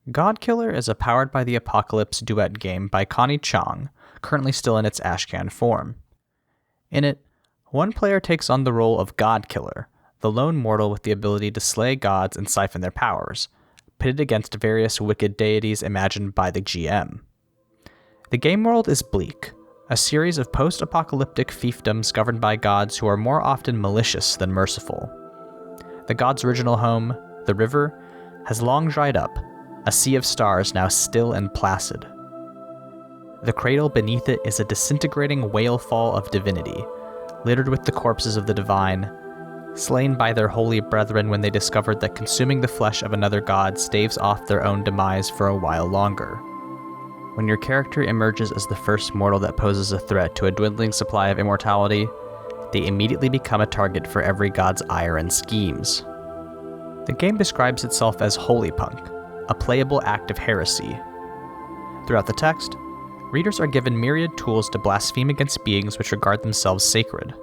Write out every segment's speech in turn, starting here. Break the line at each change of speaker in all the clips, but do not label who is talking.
Godkiller is a Powered by the Apocalypse duet game by Connie Chong, currently still in its ashcan form. In it, one player takes on the role of Godkiller, the lone mortal with the ability to slay gods and siphon their powers, pitted against various wicked deities imagined by the GM. The game world is bleak, a series of post-apocalyptic fiefdoms governed by gods who are more often malicious than merciful. The god's original home, the river, has long dried up, a sea of stars now still and placid. The cradle beneath it is a disintegrating whalefall of divinity, littered with the corpses of the divine, slain by their holy brethren when they discovered that consuming the flesh of another god staves off their own demise for a while longer. When your character emerges as the first mortal that poses a threat to a dwindling supply of immortality, they immediately become a target for every god's ire and schemes. The game describes itself as holy punk, a playable act of heresy. Throughout the text, readers are given myriad tools to blaspheme against beings which regard themselves sacred.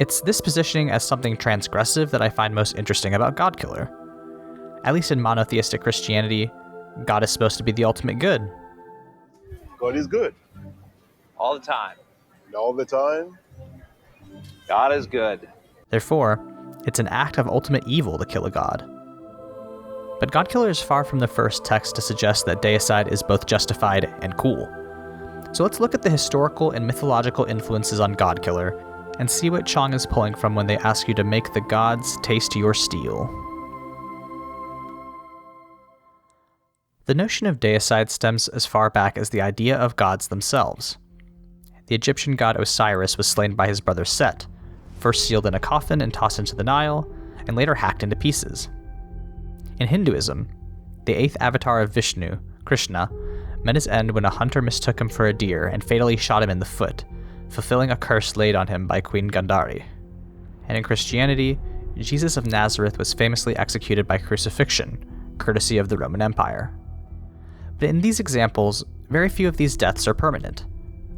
It's this positioning as something transgressive that I find most interesting about Godkiller. At least in monotheistic Christianity, God is supposed to be the ultimate good.
God is good.
All the time.
All the time?
God is good.
Therefore, it's an act of ultimate evil to kill a god. But Godkiller is far from the first text to suggest that deicide is both justified and cool. So let's look at the historical and mythological influences on Godkiller and see what Chong is pulling from when they ask you to make the gods taste your steel. The notion of deicide stems as far back as the idea of gods themselves. The Egyptian god Osiris was slain by his brother Set, first sealed in a coffin and tossed into the Nile, and later hacked into pieces. In Hinduism, the eighth avatar of Vishnu, Krishna, met his end when a hunter mistook him for a deer and fatally shot him in the foot, fulfilling a curse laid on him by Queen Gandhari. And in Christianity, Jesus of Nazareth was famously executed by crucifixion, courtesy of the Roman Empire. But in these examples, very few of these deaths are permanent.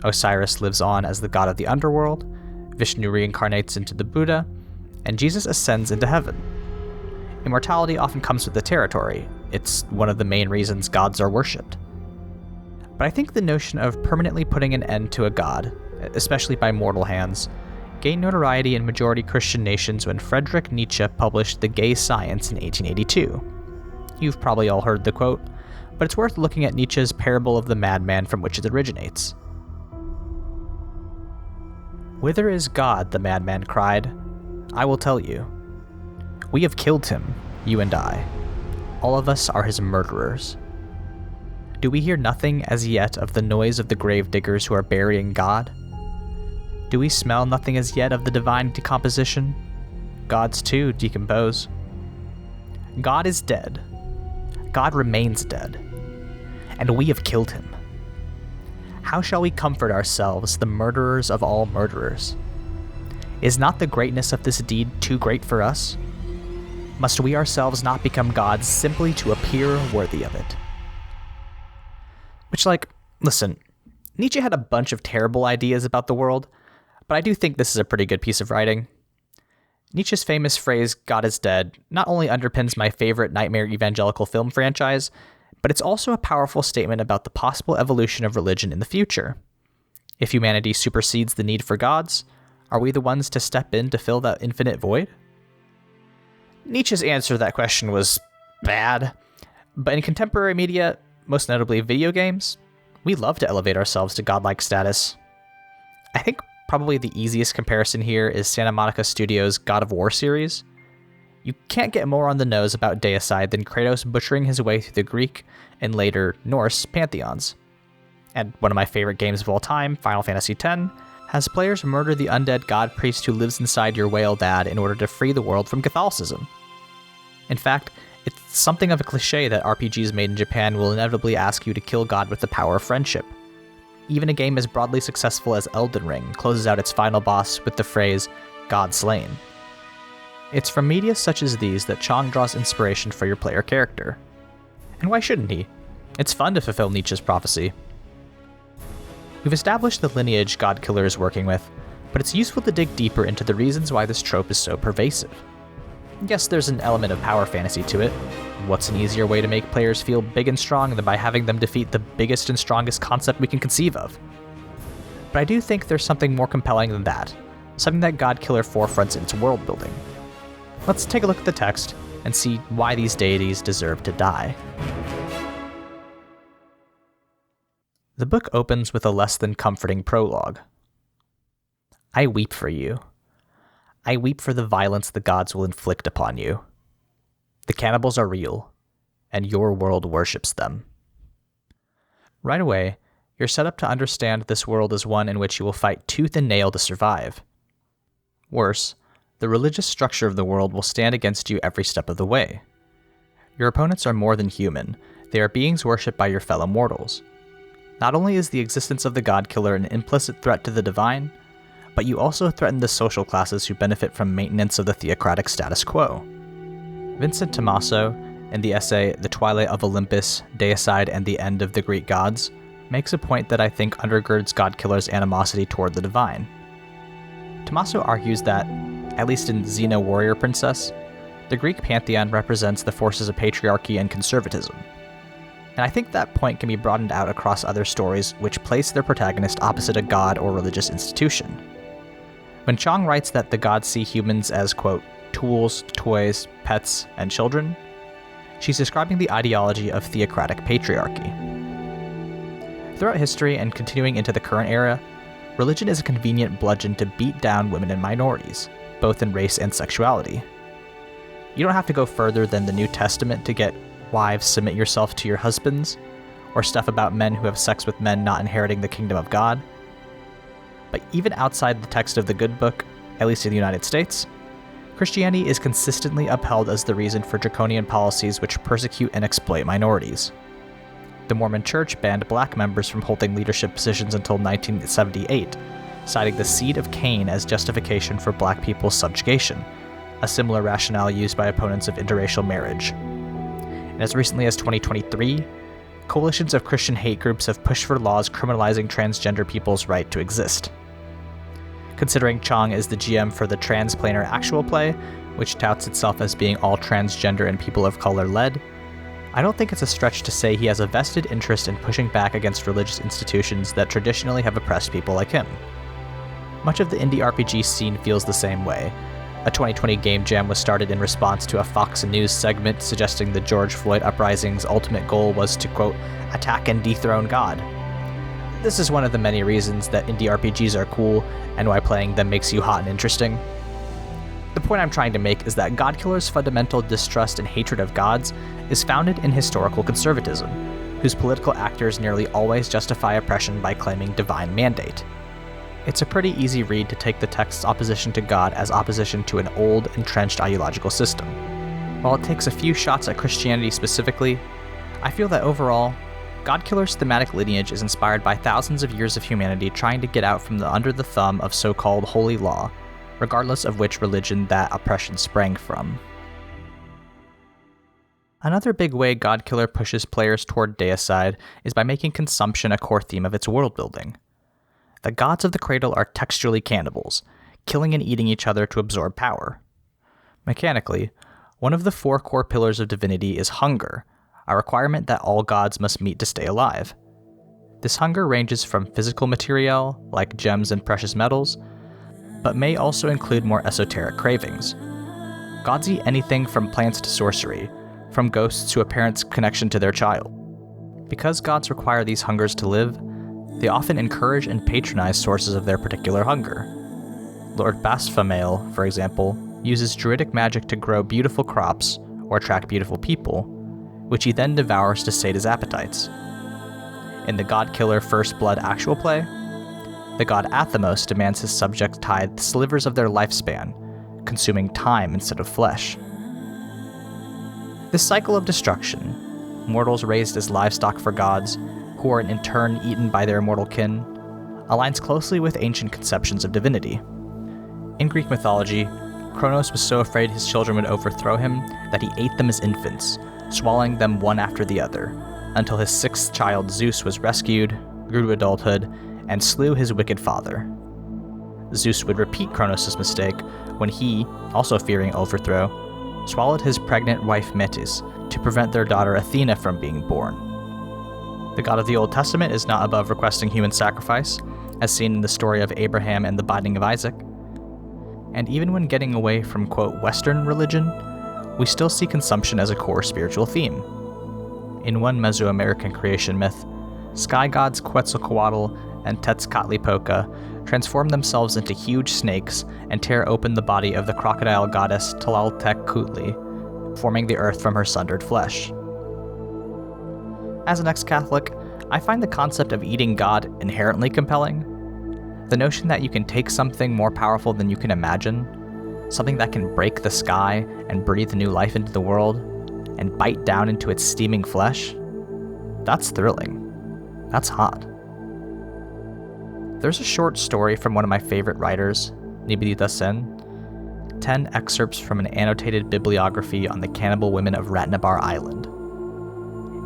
Osiris lives on as the god of the underworld, Vishnu reincarnates into the Buddha, and Jesus ascends into heaven. Immortality often comes with the territory. It's one of the main reasons gods are worshipped. But I think the notion of permanently putting an end to a god, especially by mortal hands, gained notoriety in majority Christian nations when Friedrich Nietzsche published The Gay Science in 1882. You've probably all heard the quote, but it's worth looking at Nietzsche's Parable of the Madman from which it originates. "Whither is God?" the madman cried. "I will tell you. We have killed him, you and I. All of us are his murderers. Do we hear nothing as yet of the noise of the grave diggers who are burying God? Do we smell nothing as yet of the divine decomposition? Gods too decompose. God is dead. God remains dead. And we have killed him. How shall we comfort ourselves, the murderers of all murderers? Is not the greatness of this deed too great for us? Must we ourselves not become gods simply to appear worthy of it?" Which, listen, Nietzsche had a bunch of terrible ideas about the world, but I do think this is a pretty good piece of writing. Nietzsche's famous phrase, "God is dead," not only underpins my favorite nightmare evangelical film franchise, but it's also a powerful statement about the possible evolution of religion in the future. If humanity supersedes the need for gods, are we the ones to step in to fill that infinite void? Nietzsche's answer to that question was bad, but in contemporary media, most notably video games, we love to elevate ourselves to godlike status. I think probably the easiest comparison here is Santa Monica Studios' God of War series. You can't get more on the nose about deicide than Kratos butchering his way through the Greek and later Norse pantheons. And one of my favorite games of all time, Final Fantasy X, has players murder the undead god priest who lives inside your whale dad in order to free the world from Catholicism. In fact, it's something of a cliche that RPGs made in Japan will inevitably ask you to kill God with the power of friendship. Even a game as broadly successful as Elden Ring closes out its final boss with the phrase, "God slain." It's from media such as these that Chong draws inspiration for your player character. And why shouldn't he? It's fun to fulfill Nietzsche's prophecy. We've established the lineage Godkiller is working with, but it's useful to dig deeper into the reasons why this trope is so pervasive. Yes, there's an element of power fantasy to it. What's an easier way to make players feel big and strong than by having them defeat the biggest and strongest concept we can conceive of? But I do think there's something more compelling than that, something that Godkiller forefronts in its world building. Let's take a look at the text and see why these deities deserve to die. The book opens with a less than comforting prologue. I weep for you. I weep for the violence the gods will inflict upon you. The cannibals are real, and your world worships them. Right away, you're set up to understand this world is one in which you will fight tooth and nail to survive. Worse, the religious structure of the world will stand against you every step of the way. Your opponents are more than human, they are beings worshipped by your fellow mortals. Not only is the existence of the Godkiller an implicit threat to the divine, but you also threaten the social classes who benefit from maintenance of the theocratic status quo. Vincent Tommaso, in the essay The Twilight of Olympus, Deicide, and the End of the Greek Gods, makes a point that I think undergirds Godkiller's animosity toward the divine. Tommaso argues that, at least in Xena Warrior Princess, the Greek pantheon represents the forces of patriarchy and conservatism. And I think that point can be broadened out across other stories which place their protagonist opposite a god or religious institution. When Chong writes that the gods see humans as, quote, tools, toys, pets, and children, she's describing the ideology of theocratic patriarchy. Throughout history and continuing into the current era, religion is a convenient bludgeon to beat down women and minorities, both in race and sexuality. You don't have to go further than the New Testament to get wives submit yourself to your husbands, or stuff about men who have sex with men not inheriting the kingdom of God. But even outside the text of the Good Book, at least in the United States, Christianity is consistently upheld as the reason for draconian policies which persecute and exploit minorities. The Mormon Church banned black members from holding leadership positions until 1978, citing the seed of Cain as justification for black people's subjugation, a similar rationale used by opponents of interracial marriage. And as recently as 2023, coalitions of Christian hate groups have pushed for laws criminalizing transgender people's right to exist. Considering Chong is the GM for the Transplanar actual play, which touts itself as being all transgender and people of color led, I don't think it's a stretch to say he has a vested interest in pushing back against religious institutions that traditionally have oppressed people like him. Much of the indie RPG scene feels the same way. A 2020 game jam was started in response to a Fox News segment suggesting the George Floyd uprising's ultimate goal was to, quote, attack and dethrone God. This is one of the many reasons that indie RPGs are cool and why playing them makes you hot and interesting. The point I'm trying to make is that Godkiller's fundamental distrust and hatred of gods is founded in historical conservatism, whose political actors nearly always justify oppression by claiming divine mandate. It's a pretty easy read to take the text's opposition to God as opposition to an old, entrenched ideological system. While it takes a few shots at Christianity specifically, I feel that overall, Godkiller's thematic lineage is inspired by thousands of years of humanity trying to get out from under the thumb of so-called holy law, regardless of which religion that oppression sprang from. Another big way Godkiller pushes players toward deicide is by making consumption a core theme of its world-building. The gods of the cradle are textually cannibals, killing and eating each other to absorb power. Mechanically, one of the 4 core pillars of divinity is hunger, a requirement that all gods must meet to stay alive. This hunger ranges from physical material, like gems and precious metals, but may also include more esoteric cravings. Gods eat anything from plants to sorcery, from ghosts to a parent's connection to their child. Because gods require these hungers to live, they often encourage and patronize sources of their particular hunger. Lord Blasphemy, for example, uses druidic magic to grow beautiful crops or attract beautiful people, which he then devours to sate his appetites. In the Godkiller First Blood actual play, the god Athamos demands his subjects tithe slivers of their lifespan, consuming time instead of flesh. This cycle of destruction, mortals raised as livestock for gods, who are in turn eaten by their immortal kin, aligns closely with ancient conceptions of divinity. In Greek mythology, Kronos was so afraid his children would overthrow him that he ate them as infants, swallowing them one after the other, until his 6th child Zeus was rescued, grew to adulthood, and slew his wicked father. Zeus would repeat Kronos' mistake when he, also fearing overthrow, swallowed his pregnant wife Metis to prevent their daughter Athena from being born. The God of the Old Testament is not above requesting human sacrifice, as seen in the story of Abraham and the binding of Isaac. And even when getting away from, quote, Western religion, we still see consumption as a core spiritual theme. In one Mesoamerican creation myth, sky gods Quetzalcoatl and Tezcatlipoca transform themselves into huge snakes and tear open the body of the crocodile goddess Tlaltecutli, forming the earth from her sundered flesh. As an ex-Catholic, I find the concept of eating God inherently compelling. The notion that you can take something more powerful than you can imagine, something that can break the sky and breathe new life into the world, and bite down into its steaming flesh, that's thrilling. That's hot. There's a short story from one of my favorite writers, Niblita Sen, 10 excerpts from an annotated bibliography on the cannibal women of Ratnabar Island.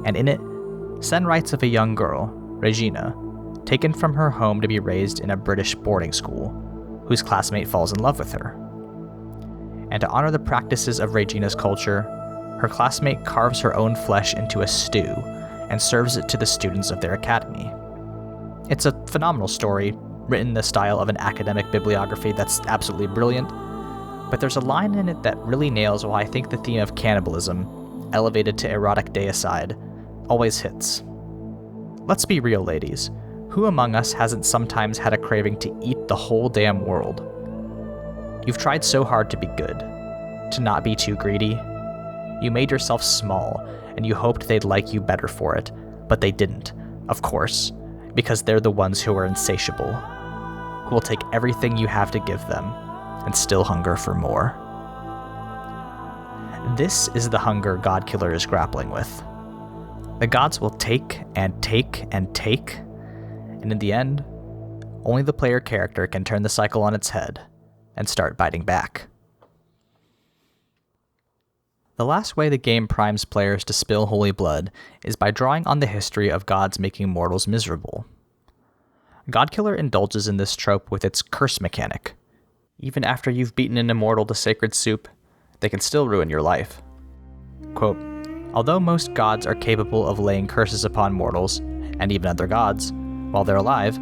And in it, Sen writes of a young girl, Regina, taken from her home to be raised in a British boarding school, whose classmate falls in love with her. And to honor the practices of Regina's culture, her classmate carves her own flesh into a stew and serves it to the students of their academy. It's a phenomenal story, written in the style of an academic bibliography that's absolutely brilliant, but there's a line in it that really nails why I think the theme of cannibalism, elevated to erotic deicide, always hits. Let's be real, ladies. Who among us hasn't sometimes had a craving to eat the whole damn world? You've tried so hard to be good, to not be too greedy. You made yourself small, and you hoped they'd like you better for it, but they didn't, of course, because they're the ones who are insatiable, who will take everything you have to give them, and still hunger for more. This is the hunger Godkiller is grappling with. The gods will take and take and take, and in the end, only the player character can turn the cycle on its head and start biting back. The last way the game primes players to spill holy blood is by drawing on the history of gods making mortals miserable. Godkiller indulges in this trope with its curse mechanic. Even after you've beaten an immortal to sacred soup, they can still ruin your life. Quote, although most gods are capable of laying curses upon mortals, and even other gods, while they're alive,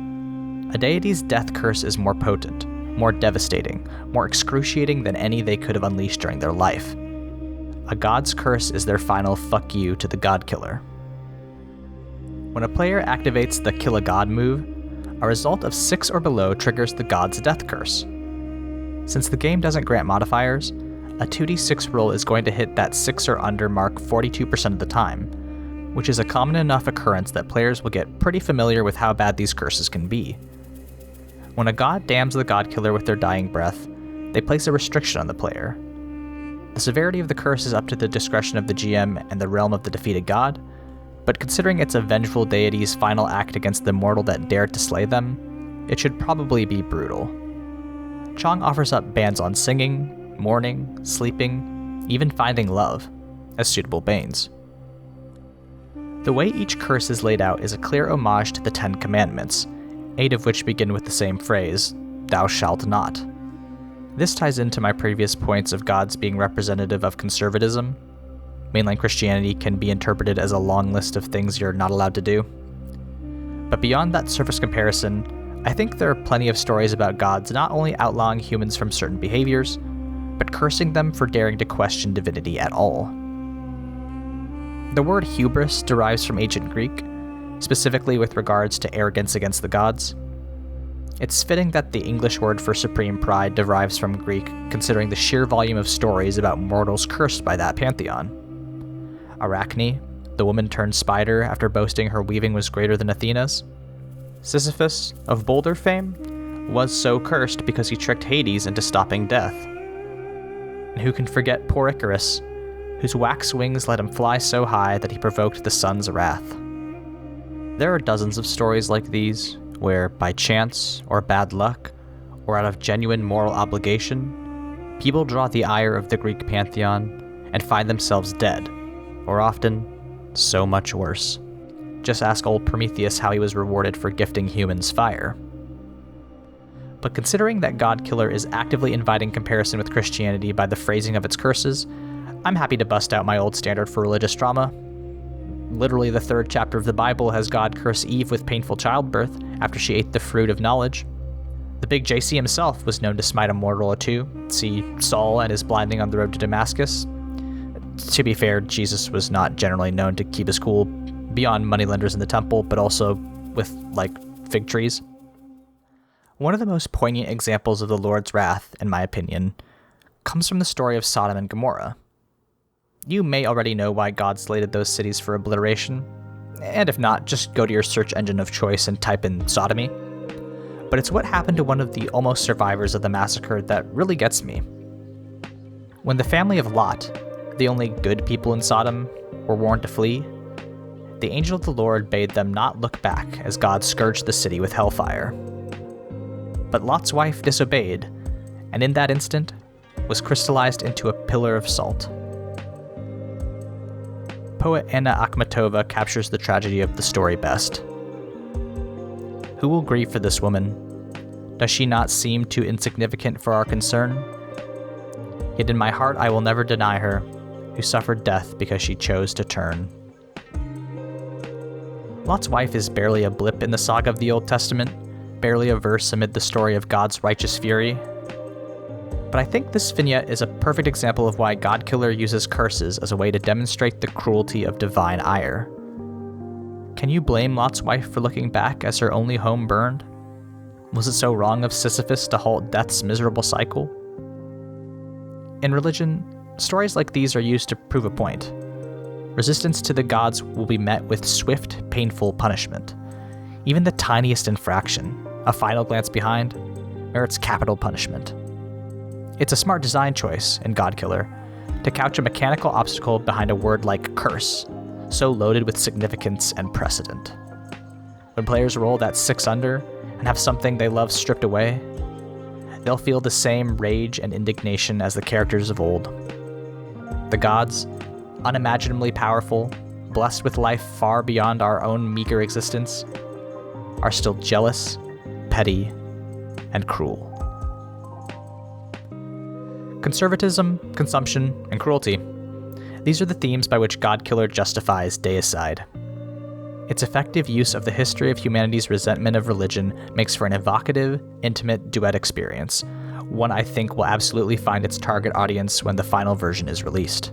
a deity's death curse is more potent, more devastating, more excruciating than any they could have unleashed during their life. A god's curse is their final fuck you to the Godkiller. When a player activates the Kill a God move, a result of 6 or below triggers the god's death curse. Since the game doesn't grant modifiers, a 2d6 roll is going to hit that 6 or under mark 42% of the time, which is a common enough occurrence that players will get pretty familiar with how bad these curses can be. When a god damns the Godkiller with their dying breath, they place a restriction on the player. The severity of the curse is up to the discretion of the GM and the realm of the defeated god, but considering it's a vengeful deity's final act against the mortal that dared to slay them, it should probably be brutal. Chong offers up bans on singing, mourning, sleeping, even finding love, as suitable banes. The way each curse is laid out is a clear homage to the 10 Commandments, 8 of which begin with the same phrase, "Thou shalt not." This ties into my previous points of gods being representative of conservatism. Mainline Christianity can be interpreted as a long list of things you're not allowed to do. But beyond that surface comparison, I think there are plenty of stories about gods not only outlawing humans from certain behaviors, but cursing them for daring to question divinity at all. The word hubris derives from ancient Greek, specifically with regards to arrogance against the gods. It's fitting that the English word for supreme pride derives from Greek, considering the sheer volume of stories about mortals cursed by that pantheon. Arachne, the woman turned spider after boasting her weaving was greater than Athena's. Sisyphus, of Boulder fame, was so cursed because he tricked Hades into stopping death. And who can forget poor Icarus, whose wax wings let him fly so high that he provoked the sun's wrath. There are dozens of stories like these, where by chance, or bad luck, or out of genuine moral obligation, people draw the ire of the Greek pantheon and find themselves dead, or often, so much worse. Just ask old Prometheus how he was rewarded for gifting humans fire. But considering that Godkiller is actively inviting comparison with Christianity by the phrasing of its curses, I'm happy to bust out my old standard for religious drama. Literally, the 3rd chapter of the Bible has God curse Eve with painful childbirth after she ate the fruit of knowledge. The big JC himself was known to smite a mortal or two. See Saul and his blinding on the road to Damascus. To be fair, Jesus was not generally known to keep his cool beyond moneylenders in the temple, but also with, fig trees. One of the most poignant examples of the Lord's wrath, in my opinion, comes from the story of Sodom and Gomorrah. You may already know why God slated those cities for obliteration, and if not, just go to your search engine of choice and type in sodomy. But it's what happened to one of the almost survivors of the massacre that really gets me. When the family of Lot, the only good people in Sodom, were warned to flee, the angel of the Lord bade them not look back as God scourged the city with hellfire. But Lot's wife disobeyed, and in that instant was crystallized into a pillar of salt. Poet Anna Akhmatova captures the tragedy of the story best. Who will grieve for this woman? Does she not seem too insignificant for our concern? Yet in my heart I will never deny her, who suffered death because she chose to turn. Lot's wife is barely a blip in the saga of the Old Testament, barely a verse amid the story of God's righteous fury. But I think this vignette is a perfect example of why Godkiller uses curses as a way to demonstrate the cruelty of divine ire. Can you blame Lot's wife for looking back as her only home burned? Was it so wrong of Sisyphus to halt death's miserable cycle? In religion, stories like these are used to prove a point. Resistance to the gods will be met with swift, painful punishment. Even the tiniest infraction, a final glance behind, merits capital punishment. It's a smart design choice in Godkiller to couch a mechanical obstacle behind a word like curse, so loaded with significance and precedent. When players roll that 6 under and have something they love stripped away, they'll feel the same rage and indignation as the characters of old. The gods, unimaginably powerful, blessed with life far beyond our own meager existence, are still jealous, petty, and cruel. Conservatism, consumption, and cruelty. These are the themes by which Godkiller justifies Deicide. Its effective use of the history of humanity's resentment of religion makes for an evocative, intimate duet experience, one I think will absolutely find its target audience when the final version is released.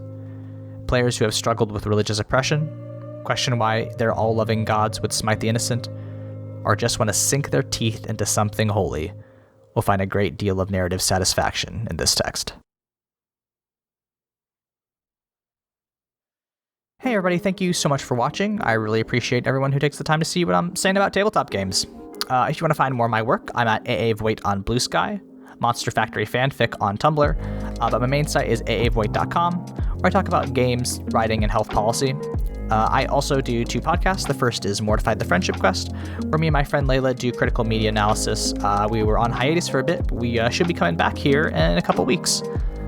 Players who have struggled with religious oppression, question why their all-loving gods would smite the innocent, or just want to sink their teeth into something holy, will find a great deal of narrative satisfaction in this text. Hey everybody, thank you so much for watching. I really appreciate everyone who takes the time to see what I'm saying about tabletop games. If you want to find more of my work, I'm at aavoigt on Blue Sky, Monster Factory Fanfic on Tumblr, but my main site is aavoigt.com, where I talk about games, writing, and health policy. I also do 2 podcasts. The first is Mortified the Friendship Quest, where me and my friend Layla do critical media analysis. We were on hiatus for a bit, but we should be coming back here in a couple weeks.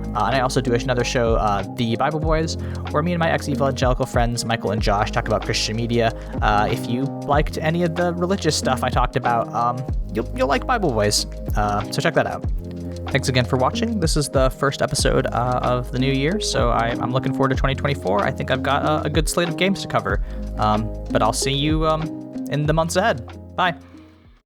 And I also do another show, The Bible Boys, where me and my ex-evangelical friends, Michael and Josh, talk about Christian media. If you liked any of the religious stuff I talked about, you'll like Bible Boys, so check that out. Thanks again for watching. This is the first episode of the new year, so I'm looking forward to 2024. I think I've got a good slate of games to cover, but I'll see you in the months ahead. Bye.